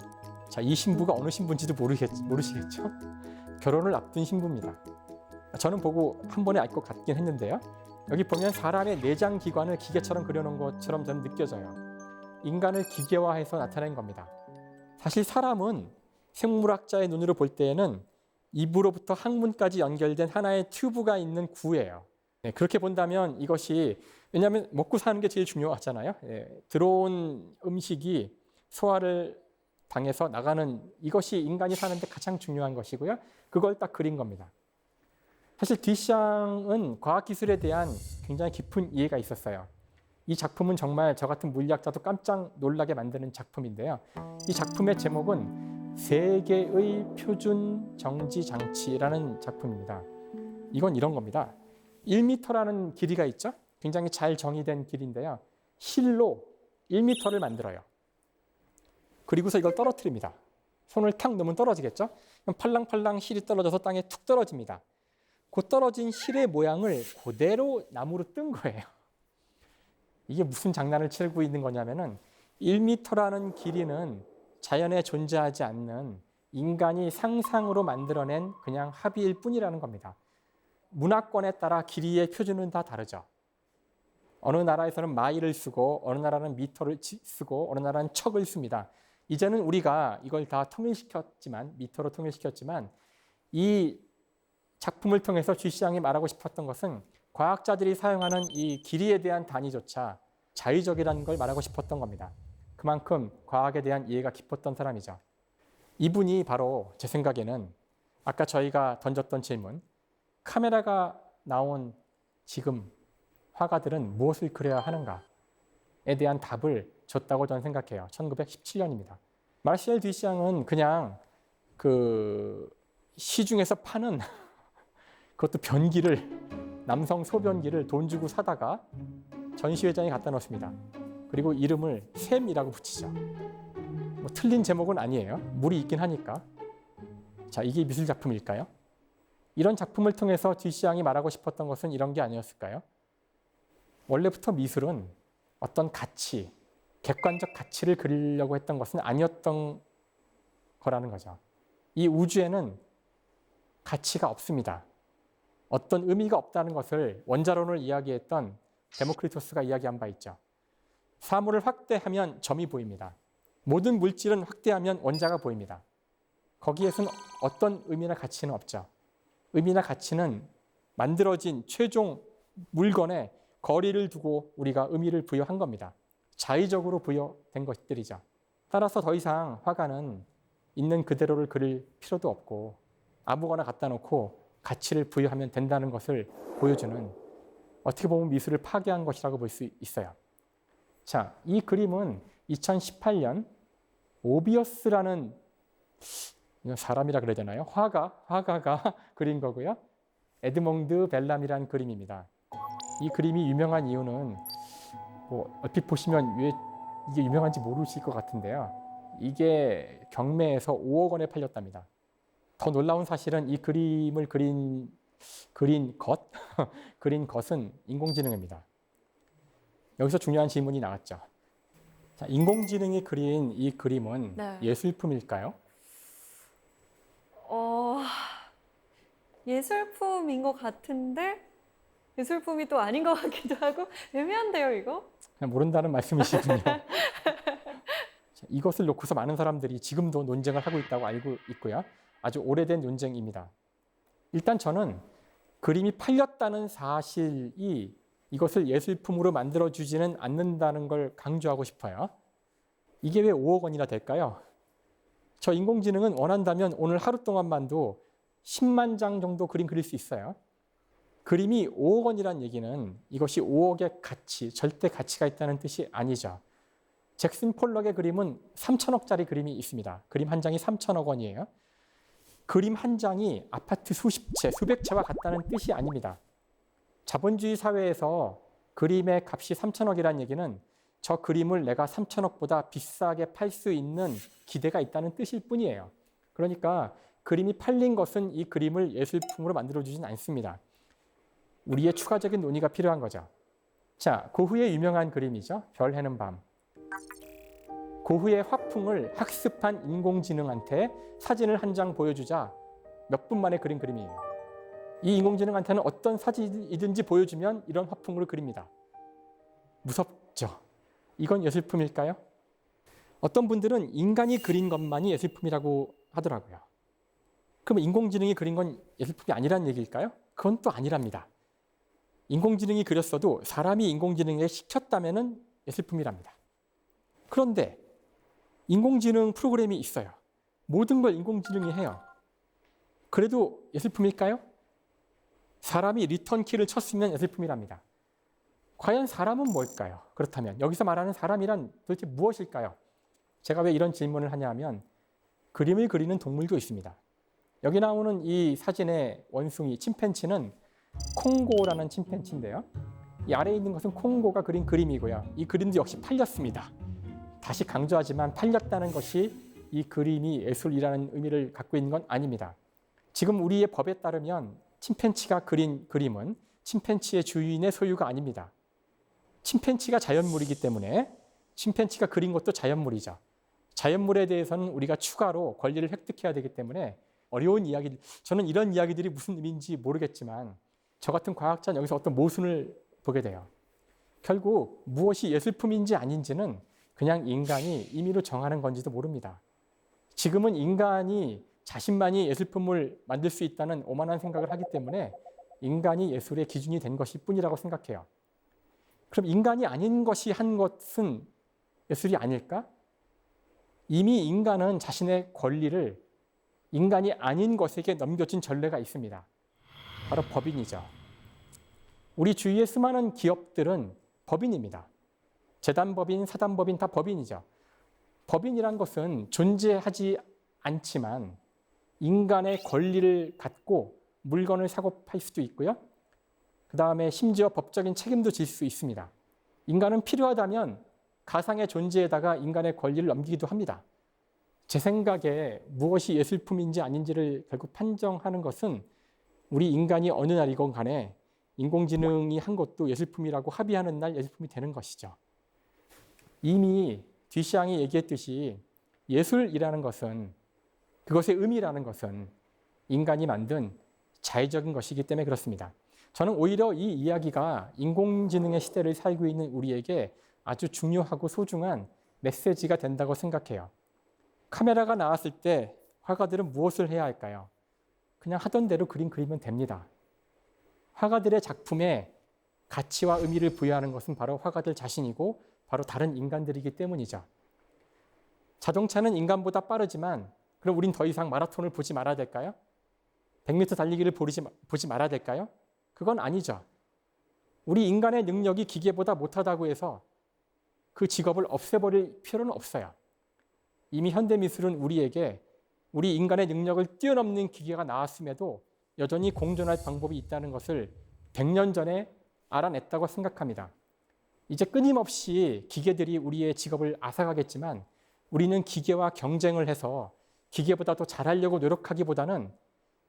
자, 이 신부가 어느 신부인지도 모르시겠죠? 결혼을 앞둔 신부입니다. 저는 보고 한 번에 알 것 같긴 했는데요. 여기 보면 사람의 내장 기관을 기계처럼 그려놓은 것처럼 저는 느껴져요. 인간을 기계화해서 나타낸 겁니다. 사실 사람은 생물학자의 눈으로 볼 때에는 입으로부터 항문까지 연결된 하나의 튜브가 있는 구예요. 네, 그렇게 본다면 이것이, 왜냐하면 먹고 사는 게 제일 중요하잖아요. 들어온 음식이 소화를 당해서 나가는, 이것이 인간이 사는데 가장 중요한 것이고요. 그걸 딱 그린 겁니다. 사실 듀샹은 과학기술에 대한 굉장히 깊은 이해가 있었어요. 이 작품은 정말 저 같은 물리학자도 깜짝 놀라게 만드는 작품인데요. 이 작품의 제목은 세계의 표준 정지 장치라는 작품입니다. 이건 이런 겁니다. 1m라는 길이가 있죠? 굉장히 잘 정의된 길인데요. 실로 1m를 만들어요. 그리고서 이걸 떨어뜨립니다. 손을 탁 넣으면 떨어지겠죠? 그럼 팔랑팔랑 실이 떨어져서 땅에 툭 떨어집니다. 그 떨어진 실의 모양을 그대로 나무로 뜬 거예요. 이게 무슨 장난을 치고 있는 거냐면은 1m라는 길이는 자연에 존재하지 않는 인간이 상상으로 만들어낸 그냥 합의일 뿐이라는 겁니다. 문화권에 따라 길이의 표준은 다 다르죠. 어느 나라에서는 마일을 쓰고 어느 나라는 미터를 쓰고 어느 나라는 척을 씁니다. 이제는 우리가 이걸 다 통일시켰지만, 미터로 통일시켰지만, 이 작품을 통해서 듀샹이 말하고 싶었던 것은 과학자들이 사용하는 이 길이에 대한 단위조차 자의적이라는 걸 말하고 싶었던 겁니다. 그만큼 과학에 대한 이해가 깊었던 사람이죠. 이분이 바로 제 생각에는 아까 저희가 던졌던 질문, 카메라가 나온 지금 화가들은 무엇을 그려야 하는가에 대한 답을 줬다고 저는 생각해요. 1917년입니다. 마르셀 듀샹은 그냥 그 시중에서 파는 그것도 변기를, 남성 소변기를 돈 주고 사다가 전시회장에 갖다 놓습니다. 그리고 이름을 샘이라고 붙이죠. 뭐 틀린 제목은 아니에요. 물이 있긴 하니까. 자, 이게 미술 작품일까요? 이런 작품을 통해서 듀샹이 말하고 싶었던 것은 이런 게 아니었을까요? 원래부터 미술은 어떤 가치, 객관적 가치를 그리려고 했던 것은 아니었던 거라는 거죠. 이 우주에는 가치가 없습니다. 어떤 의미가 없다는 것을 원자론을 이야기했던 데모크리토스가 이야기한 바 있죠. 사물을 확대하면 점이 보입니다. 모든 물질은 확대하면 원자가 보입니다. 거기에서는 어떤 의미나 가치는 없죠. 의미나 가치는 만들어진 최종 물건에 거리를 두고 우리가 의미를 부여한 겁니다. 자의적으로 부여된 것들이죠. 따라서 더 이상 화가는 있는 그대로를 그릴 필요도 없고 아무거나 갖다 놓고 가치를 부여하면 된다는 것을 보여주는, 어떻게 보면 미술을 파괴한 것이라고 볼 수 있어요. 자, 이 그림은 2018년 오비어스라는, 사람이라 그래야 되나요? 화가가 그린 거고요. 에드몽드 벨람이라는 그림입니다. 이 그림이 유명한 이유는 얼핏 보시면 왜 이게 유명한지 모르실 것 같은데요. 이게 경매에서 5억 원에 팔렸답니다. 더 놀라운 사실은 이 그림을 그린 것은 인공지능입니다. 여기서 중요한 질문이 나왔죠. 자, 인공지능이 그린 이 그림은 네. 예술품일까요? 예술품인 것 같은데 예술품이 또 아닌 것 같기도 하고 애매한데요, 이거? 그냥 모른다는 말씀이시군요. 자, 이것을 놓고서 많은 사람들이 지금도 논쟁을 하고 있다고 알고 있고요. 아주 오래된 논쟁입니다. 일단 저는 그림이 팔렸다는 사실이 이것을 예술품으로 만들어주지는 않는다는 걸 강조하고 싶어요. 이게 왜 5억 원이나 될까요? 저 인공지능은 원한다면 오늘 하루 동안만도 10만 장 정도 그림 그릴 수 있어요. 그림이 5억 원이란 얘기는 이것이 5억의 가치, 절대 가치가 있다는 뜻이 아니죠. 잭슨 폴럭의 그림은 3천억짜리 그림이 있습니다. 그림 한 장이 3천억 원이에요. 그림 한 장이 아파트 수십 채, 수백 채와 같다는 뜻이 아닙니다. 자본주의 사회에서 그림의 값이 3천억이라는 얘기는 저 그림을 내가 3천억보다 비싸게 팔 수 있는 기대가 있다는 뜻일 뿐이에요. 그러니까 그림이 팔린 것은 이 그림을 예술품으로 만들어주진 않습니다. 우리의 추가적인 논의가 필요한 거죠. 자, 고흐의 유명한 그림이죠. 별 해는 밤. 고흐의 화풍을 학습한 인공지능한테 사진을 한 장 보여주자 몇 분 만에 그린 그림이에요. 이 인공지능한테는 어떤 사진이든지 보여주면 이런 화풍으로 그립니다. 무섭죠? 이건 예술품일까요? 어떤 분들은 인간이 그린 것만이 예술품이라고 하더라고요. 그럼 인공지능이 그린 건 예술품이 아니란 얘기일까요? 그건 또 아니랍니다. 인공지능이 그렸어도 사람이 인공지능에 시켰다면 예술품이랍니다. 그런데 인공지능 프로그램이 있어요. 모든 걸 인공지능이 해요. 그래도 예술품일까요? 사람이 리턴 키를 쳤으면 예술품이랍니다. 과연 사람은 뭘까요? 그렇다면 여기서 말하는 사람이란 도대체 무엇일까요? 제가 왜 이런 질문을 하냐면 그림을 그리는 동물도 있습니다. 여기 나오는 이 사진의 원숭이 침팬치는 콩고라는 침팬치인데요. 이 아래에 있는 것은 콩고가 그린 그림이고요. 이 그림도 역시 팔렸습니다. 다시 강조하지만 팔렸다는 것이 이 그림이 예술이라는 의미를 갖고 있는 건 아닙니다. 지금 우리의 법에 따르면 침팬치가 그린 그림은 침팬치의 주인의 소유가 아닙니다. 침팬치가 자연물이기 때문에 침팬치가 그린 것도 자연물이죠. 자연물에 대해서는 우리가 추가로 권리를 획득해야 되기 때문에 어려운 이야기, 저는 이런 이야기들이 무슨 의미인지 모르겠지만 저 같은 과학자는 여기서 어떤 모순을 보게 돼요. 결국 무엇이 예술품인지 아닌지는 그냥 인간이 임의로 정하는 건지도 모릅니다. 지금은 인간이 자신만이 예술품을 만들 수 있다는 오만한 생각을 하기 때문에 인간이 예술의 기준이 된 것일 뿐이라고 생각해요. 그럼 인간이 아닌 것이 한 것은 예술이 아닐까? 이미 인간은 자신의 권리를 인간이 아닌 것에게 넘겨준 전례가 있습니다. 바로 법인이죠. 우리 주위의 수많은 기업들은 법인입니다. 재단법인, 사단법인 다 법인이죠. 법인이란 것은 존재하지 않지만 인간의 권리를 갖고 물건을 사고 팔 수도 있고요. 그 다음에 심지어 법적인 책임도 질 수 있습니다. 인간은 필요하다면 가상의 존재에다가 인간의 권리를 넘기기도 합니다. 제 생각에 무엇이 예술품인지 아닌지를 결국 판정하는 것은 우리 인간이 어느 날이건 간에 인공지능이 한 것도 예술품이라고 합의하는 날 예술품이 되는 것이죠. 이미 뒤시앙이 얘기했듯이 예술이라는 것은 그것의 의미라는 것은 인간이 만든 자의적인 것이기 때문에 그렇습니다. 저는 오히려 이 이야기가 인공지능의 시대를 살고 있는 우리에게 아주 중요하고 소중한 메시지가 된다고 생각해요. 카메라가 나왔을 때 화가들은 무엇을 해야 할까요? 그냥 하던 대로 그림 그리면 됩니다. 화가들의 작품에 가치와 의미를 부여하는 것은 바로 화가들 자신이고 바로 다른 인간들이기 때문이죠. 자동차는 인간보다 빠르지만 그럼 우린 더 이상 마라톤을 보지 말아야 될까요? 100m 달리기를 보지 말아야 될까요? 그건 아니죠. 우리 인간의 능력이 기계보다 못하다고 해서 그 직업을 없애버릴 필요는 없어요. 이미 현대미술은 우리에게 우리 인간의 능력을 뛰어넘는 기계가 나왔음에도 여전히 공존할 방법이 있다는 것을 100년 전에 알아냈다고 생각합니다. 이제 끊임없이 기계들이 우리의 직업을 앗아가겠지만 우리는 기계와 경쟁을 해서 기계보다 더 잘하려고 노력하기보다는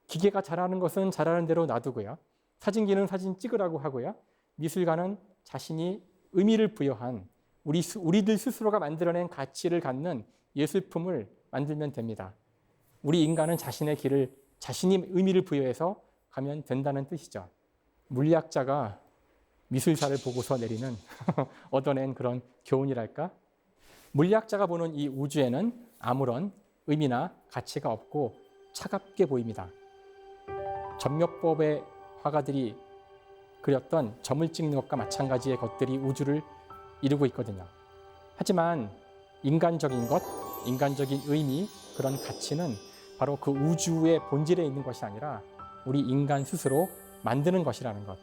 기계가 잘하는 것은 잘하는 대로 놔두고요. 사진기는 사진 찍으라고 하고요. 미술가는 자신이 의미를 부여한 우리들 스스로가 만들어낸 가치를 갖는 예술품을 만들면 됩니다. 우리 인간은 자신의 길을 자신이 의미를 부여해서 가면 된다는 뜻이죠. 물리학자가 미술사를 보고서 내리는 얻어낸 그런 교훈이랄까? 물리학자가 보는 이 우주에는 아무런 의미나 가치가 없고 차갑게 보입니다. 점묘법의 화가들이 그렸던 점을 찍는 것과 마찬가지의 것들이 우주를 이루고 있거든요. 하지만 인간적인 것, 인간적인 의미, 그런 가치는 바로 그 우주의 본질에 있는 것이 아니라 우리 인간 스스로 만드는 것이라는 것.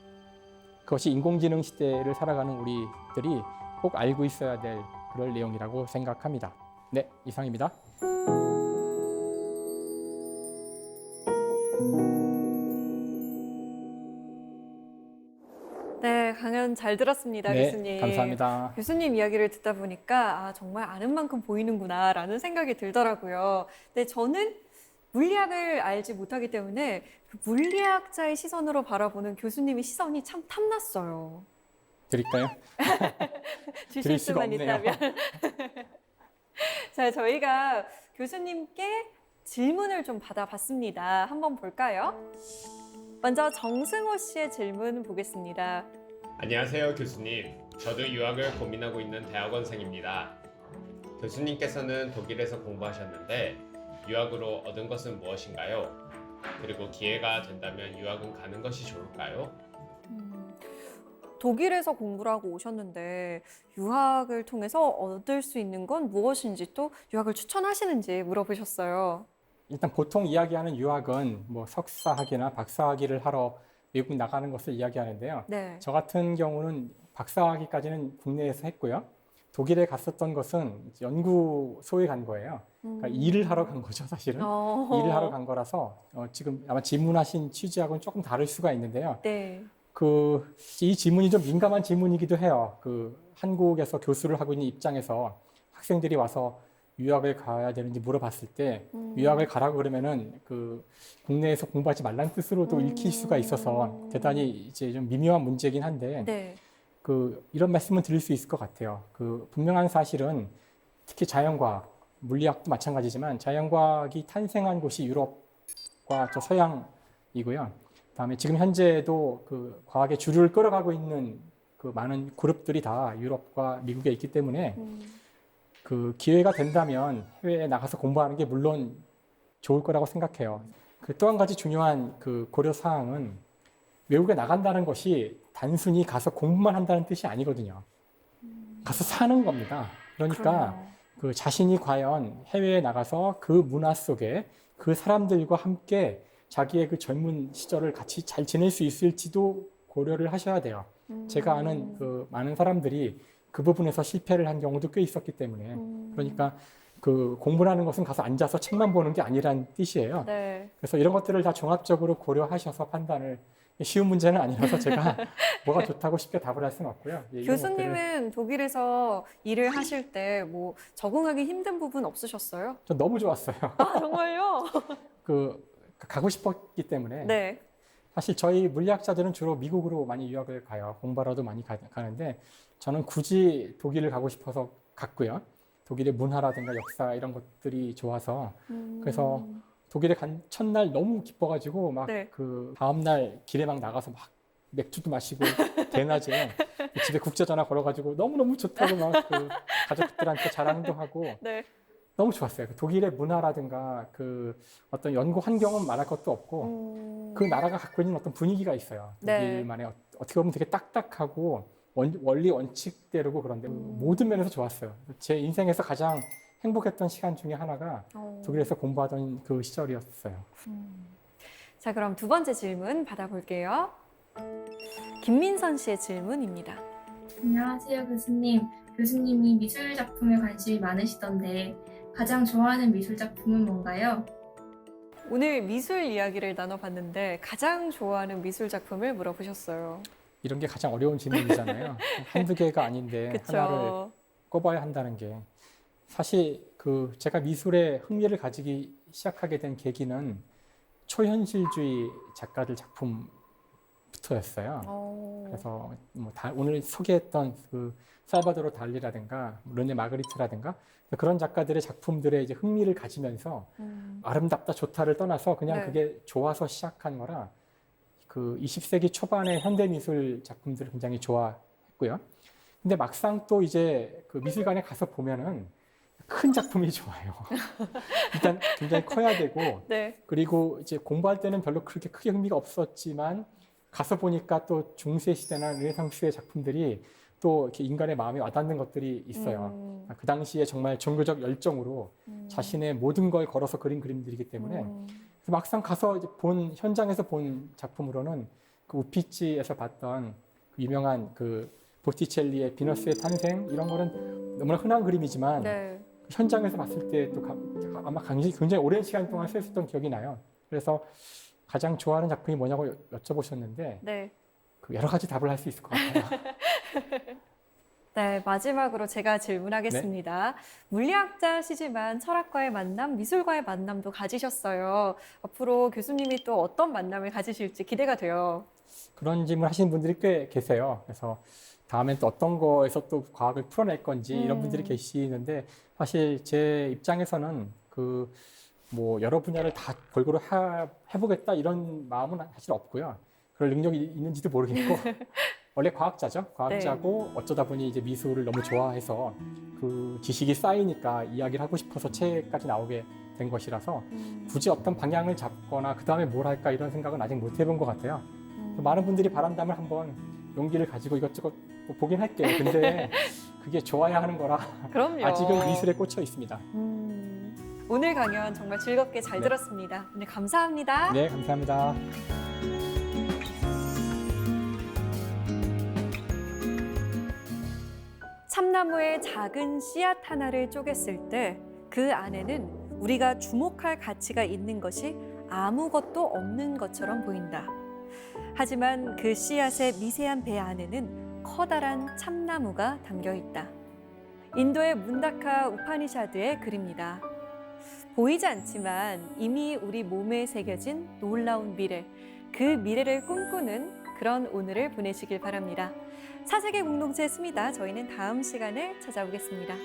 그것이 인공지능 시대를 살아가는 우리들이 꼭 알고 있어야 될 그럴 내용이라고 생각합니다. 네, 이상입니다. 네, 강연 잘 들었습니다, 네, 교수님. 감사합니다. 교수님 이야기를 듣다 보니까 정말 아는 만큼 보이는구나라는 생각이 들더라고요. 근데 저는 물리학을 알지 못하기 때문에 그 물리학자의 시선으로 바라보는 교수님의 시선이 참 탐났어요. 드릴까요? 주실 드릴 수가 수만 없네요. 있다면. 자, 저희가 교수님께 질문을 좀 받아봤습니다. 한번 볼까요? 먼저 정승호 씨의 질문 보겠습니다. 안녕하세요, 교수님. 저도 유학을 고민하고 있는 대학원생입니다. 교수님께서는 독일에서 공부하셨는데 유학으로 얻은 것은 무엇인가요? 그리고 기회가 된다면 유학은 가는 것이 좋을까요? 독일에서 공부를 하고 오셨는데 유학을 통해서 얻을 수 있는 건 무엇인지 또 유학을 추천하시는지 물어보셨어요. 일단 보통 이야기하는 유학은 뭐 석사학위나 박사학위를 하러 미국 나가는 것을 이야기하는데요. 네. 저 같은 경우는 박사학위까지는 국내에서 했고요. 독일에 갔었던 것은 연구소에 간 거예요. 그러니까 일을 하러 간 거죠, 사실은. 일을 하러 간 거라서 지금 아마 질문하신 취지하고는 조금 다를 수가 있는데요. 네. 이 질문이 좀 민감한 질문이기도 해요. 한국에서 교수를 하고 있는 입장에서 학생들이 와서 유학을 가야 되는지 물어봤을 때 유학을 가라고 그러면은 국내에서 공부하지 말라는 뜻으로도 읽힐 수가 있어서 대단히 이제 좀 미묘한 문제긴 한데 네. 이런 말씀을 드릴 수 있을 것 같아요. 분명한 사실은 특히 자연과학, 물리학도 마찬가지지만 자연과학이 탄생한 곳이 유럽과 저 서양이고요. 그다음에 지금 현재도 과학의 주류를 끌어가고 있는 많은 그룹들이 다 유럽과 미국에 있기 때문에 기회가 된다면 해외에 나가서 공부하는 게 물론 좋을 거라고 생각해요. 또 한 가지 중요한 고려 사항은 외국에 나간다는 것이 단순히 가서 공부만 한다는 뜻이 아니거든요. 가서 사는 겁니다. 그러니까 자신이 과연 해외에 나가서 그 문화 속에 그 사람들과 함께 자기의 젊은 시절을 같이 잘 지낼 수 있을지도 고려를 하셔야 돼요. 제가 아는 많은 사람들이 그 부분에서 실패를 한 경우도 꽤 있었기 때문에 그러니까 공부라는 것은 가서 앉아서 책만 보는 게 아니란 뜻이에요. 네. 그래서 이런 것들을 다 종합적으로 고려하셔서 판단을 쉬운 문제는 아니라서 제가 뭐가 좋다고 쉽게 답을 할 수는 없고요. 교수님은 독일에서 일을 하실 때 뭐 적응하기 힘든 부분 없으셨어요? 저 너무 좋았어요. 아, 정말요? 가고 싶었기 때문에 네. 사실 저희 물리학자들은 주로 미국으로 많이 유학을 가요. 공부하러도 많이 가는데 저는 굳이 독일을 가고 싶어서 갔고요. 독일의 문화라든가 역사 이런 것들이 좋아서 그래서 독일에 간 첫날 너무 기뻐가지고 막 네. 다음날 길에 막 나가서 막 맥주도 마시고 대낮에 집에 국제전화 걸어가지고 너무너무 좋다고 막 가족들한테 자랑도 하고 네. 너무 좋았어요. 독일의 문화라든가 어떤 연구 환경은 말할 것도 없고 그 나라가 갖고 있는 어떤 분위기가 있어요. 네. 독일만의 어떻게 보면 되게 딱딱하고 원리 원칙대로고 그런데 모든 면에서 좋았어요. 제 인생에서 가장 행복했던 시간 중에 하나가 독일에서 공부하던 그 시절이었어요. 자, 그럼 두 번째 질문 받아볼게요. 김민선 씨의 질문입니다. 안녕하세요, 교수님. 교수님이 미술 작품에 관심이 많으시던데 가장 좋아하는 미술 작품은 뭔가요? 오늘 미술 이야기를 나눠봤는데 가장 좋아하는 미술 작품을 물어보셨어요. 이런 게 가장 어려운 질문이잖아요. 한두 개가 아닌데 하나를 그렇죠. 꼽아야 한다는 게 사실 그 제가 미술에 흥미를 가지기 시작하게 된 계기는 초현실주의 작가들 작품부터였어요. 그래서 뭐 오늘 소개했던 그 살바도르 달리라든가 르네 마그리트라든가 그런 작가들의 작품들에 이제 흥미를 가지면서 아름답다 좋다를 떠나서 그냥 네. 그게 좋아서 시작한 거라 그 20세기 초반의 현대 미술 작품들을 굉장히 좋아했고요. 근데 막상 또 이제 그 미술관에 가서 보면은 큰 작품이 좋아요. 일단 굉장히 커야 되고 네. 그리고 이제 공부할 때는 별로 그렇게 크게 흥미가 없었지만 가서 보니까 또 중세 시대나 르네상스의 작품들이 또 이렇게 인간의 마음에 와닿는 것들이 있어요. 그 당시에 정말 종교적 열정으로 자신의 모든 걸 걸어서 그린 그림들이기 때문에 그래서 막상 가서 이제 본 현장에서 본 작품으로는 그 우피치에서 봤던 그 유명한 그 보티첼리의 비너스의 탄생 이런 거는 너무나 흔한 그림이지만 네. 현장에서 봤을 때 또 아마 굉장히 오랜 시간 동안 쓰였던 기억이 나요. 그래서 가장 좋아하는 작품이 뭐냐고 여쭤보셨는데 네. 그 여러 가지 답을 할 수 있을 것 같아요. 네, 마지막으로 제가 질문하겠습니다. 물리학자시지만 철학과의 만남, 미술과의 만남도 가지셨어요. 앞으로 교수님이 또 어떤 만남을 가지실지 기대가 돼요. 그런 질문 하시는 분들이 꽤 계세요. 그래서 다음엔 또 어떤 거에서 또 과학을 풀어낼 건지 이런 분들이 계시는데 사실 제 입장에서는 그 뭐 여러 분야를 다 골고루 해보겠다 이런 마음은 사실 없고요. 그럴 능력이 있는지도 모르겠고 원래 과학자죠. 과학자고 어쩌다 보니 이제 미술을 너무 좋아해서 그 지식이 쌓이니까 이야기를 하고 싶어서 책까지 나오게 된 것이라서 굳이 어떤 방향을 잡거나 그 다음에 뭘 할까 이런 생각은 아직 못 해본 것 같아요. 많은 분들이 바란다면 한번 용기를 가지고 이것저것 보긴 할게요. 근데 그게 좋아야 하는 거라 그럼요. 아직은 미술에 꽂혀 있습니다. 오늘 강연 정말 즐겁게 잘 네. 들었습니다. 오늘 감사합니다. 네, 감사합니다. 참나무의 작은 씨앗 하나를 쪼갰을 때 그 안에는 우리가 주목할 가치가 있는 것이 아무것도 없는 것처럼 보인다. 하지만 그 씨앗의 미세한 배 안에는 커다란 참나무가 담겨 있다. 인도의 문다카 우파니샤드의 글입니다. 보이지 않지만 이미 우리 몸에 새겨진 놀라운 미래, 그 미래를 꿈꾸는 그런 오늘을 보내시길 바랍니다. 사색의 공동체였습니다. 저희는 다음 시간에 찾아오겠습니다.